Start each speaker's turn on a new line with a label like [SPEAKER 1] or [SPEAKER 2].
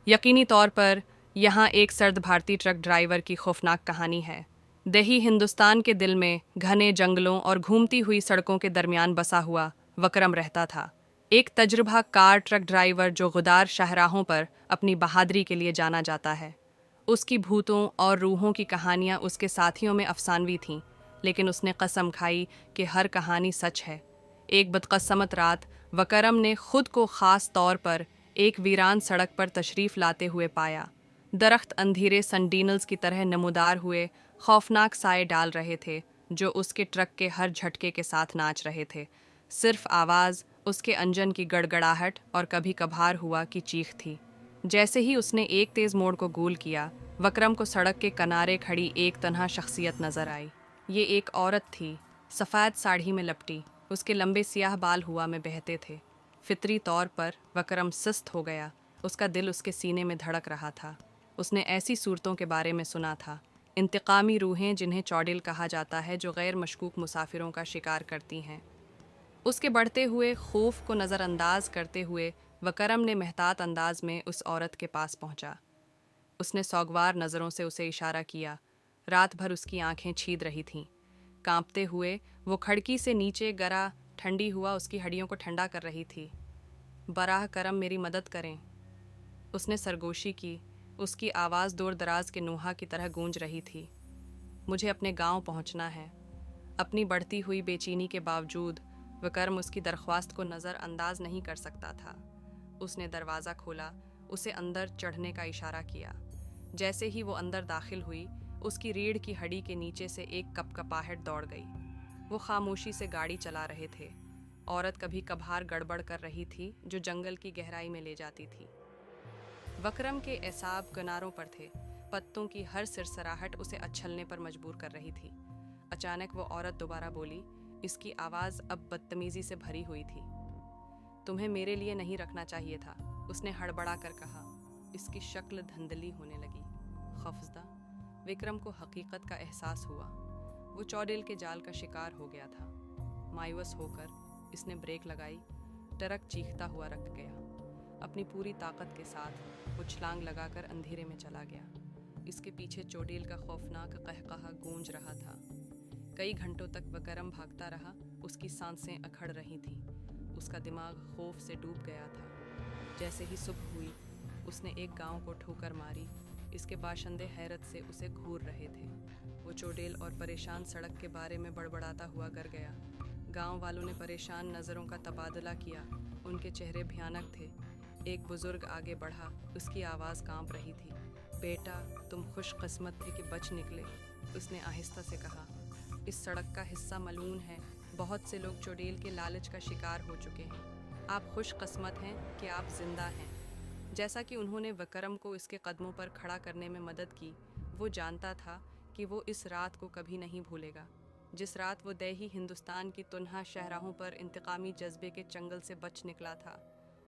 [SPEAKER 1] यकीनी तौर पर यहाँ एक सर्द भारतीय ट्रक ड्राइवर की खौफनाक कहानी है। देही हिंदुस्तान के दिल में घने जंगलों और घूमती हुई सड़कों के दरमियान बसा हुआ वकरम रहता था। एक तजुर्बा कार ट्रक ड्राइवर जो गुदार शाहराहों पर अपनी बहादुरी के लिए जाना जाता है। उसकी भूतों और रूहों की कहानियाँ उसके साथियों में अफसानवी थीं, लेकिन उसने कसम खाई कि हर कहानी सच है। एक बदकिस्मत रात वकरम ने खुद को ख़ास तौर पर एक वीरान सड़क पर तशरीफ़ लाते हुए पाया। दरख्त अंधेरे सेंटिनल्स की तरह नमूदार हुए खौफनाक साए डाल रहे थे, जो उसके ट्रक के हर झटके के साथ नाच रहे थे। सिर्फ आवाज़, उसके इंजन की गड़गड़ाहट और कभी कभार हुआ की चीख थी। जैसे ही उसने एक तेज़ मोड़ को गोल किया, वकरम को सड़क के किनारे खड़ी एक तन्हा शख्सियत नज़र आई। ये एक औरत थी, सफ़ेद साड़ी में लपटी। उसके लंबे सियाह बाल हुआ में बहते थे। फितरी तौर पर वकरम सुस्त हो गया। उसका दिल उसके सीने में धड़क रहा था। उसने ऐसी सूरतों के बारे में सुना था, इंतकामी रूहें जिन्हें चौड़िल कहा जाता है, जो गैर मशकूक मुसाफिरों का शिकार करती हैं। उसके बढ़ते हुए खौफ को नज़रअंदाज करते हुए वकरम ने मेहतात अंदाज में उस औरत के पास पहुंचा। उसने सौगवार नज़रों से उसे इशारा किया। रात भर उसकी आंखें छीद रही थीं। कांपते हुए वो खिड़की से नीचे गिरा ठंडी हुआ उसकी हड्डियों को ठंडा कर रही थी। बराह करम मेरी मदद करें, उसने सरगोशी की। उसकी आवाज़ दूर दराज के नूहा की तरह गूंज रही थी। मुझे अपने गांव पहुंचना है। अपनी बढ़ती हुई बेचैनी के बावजूद वकरम उसकी दरख्वास्त को नज़रअंदाज नहीं कर सकता था। उसने दरवाज़ा खोला, उसे अंदर चढ़ने का इशारा किया। जैसे ही वो अंदर दाखिल हुई, उसकी रीढ़ की हड्डी के नीचे से एक कपकपाहट दौड़ गई। वो खामोशी से गाड़ी चला रहे थे। औरत कभी कभार गड़बड़ कर रही थी, जो जंगल की गहराई में ले जाती थी। वकरम के एसाब किनारों पर थे। पत्तों की हर सिरसराहट उसे अच्छलने पर मजबूर कर रही थी। अचानक वो औरत दोबारा बोली। इसकी आवाज़ अब बदतमीजी से भरी हुई थी। तुम्हें मेरे लिए नहीं रखना चाहिए था, उसने हड़बड़ा कर कहा। इसकी शक्ल धुंधली होने लगी। खौफजदा विक्रम को हकीकत का एहसास हुआ। वो चौड़िल के जाल का शिकार हो गया था। मायूस होकर इसने ब्रेक लगाई। ट्रक चीखता हुआ रक गया। अपनी पूरी ताकत के साथ वो छलांग लगाकर अंधेरे में चला गया। इसके पीछे चौड़िल का खौफनाक कहकहा गूंज रहा था। कई घंटों तक वकरम भागता रहा। उसकी सांसें अखड़ रही थीं। उसका दिमाग खौफ से डूब गया था। जैसे ही सुबह हुई, उसने एक गांव को ठोकर मारी। इसके बाशिंदे हैरत से उसे घूर रहे थे। वो चौड़िल और परेशान सड़क के बारे में बड़बड़ाता हुआ घर गया। गांव वालों ने परेशान नज़रों का तबादला किया। उनके चेहरे भयानक थे। एक बुजुर्ग आगे बढ़ा। उसकी आवाज़ कांप रही थी। बेटा, तुम खुशकिस्मत थे कि बच निकले, उसने आहिस्ता से कहा। इस सड़क का हिस्सा मलून है। बहुत से लोग चौड़िल के लालच का शिकार हो चुके हैं। आप खुशकिस्मत हैं कि आप जिंदा हैं। जैसा कि उन्होंने वकरम को इसके कदमों पर खड़ा करने में मदद की, वो जानता था कि वो इस रात को कभी नहीं भूलेगा, जिस रात वो देही हिंदुस्तान की तुनहा शहराहों पर इंतकामी जज्बे के चंगल से बच निकला था।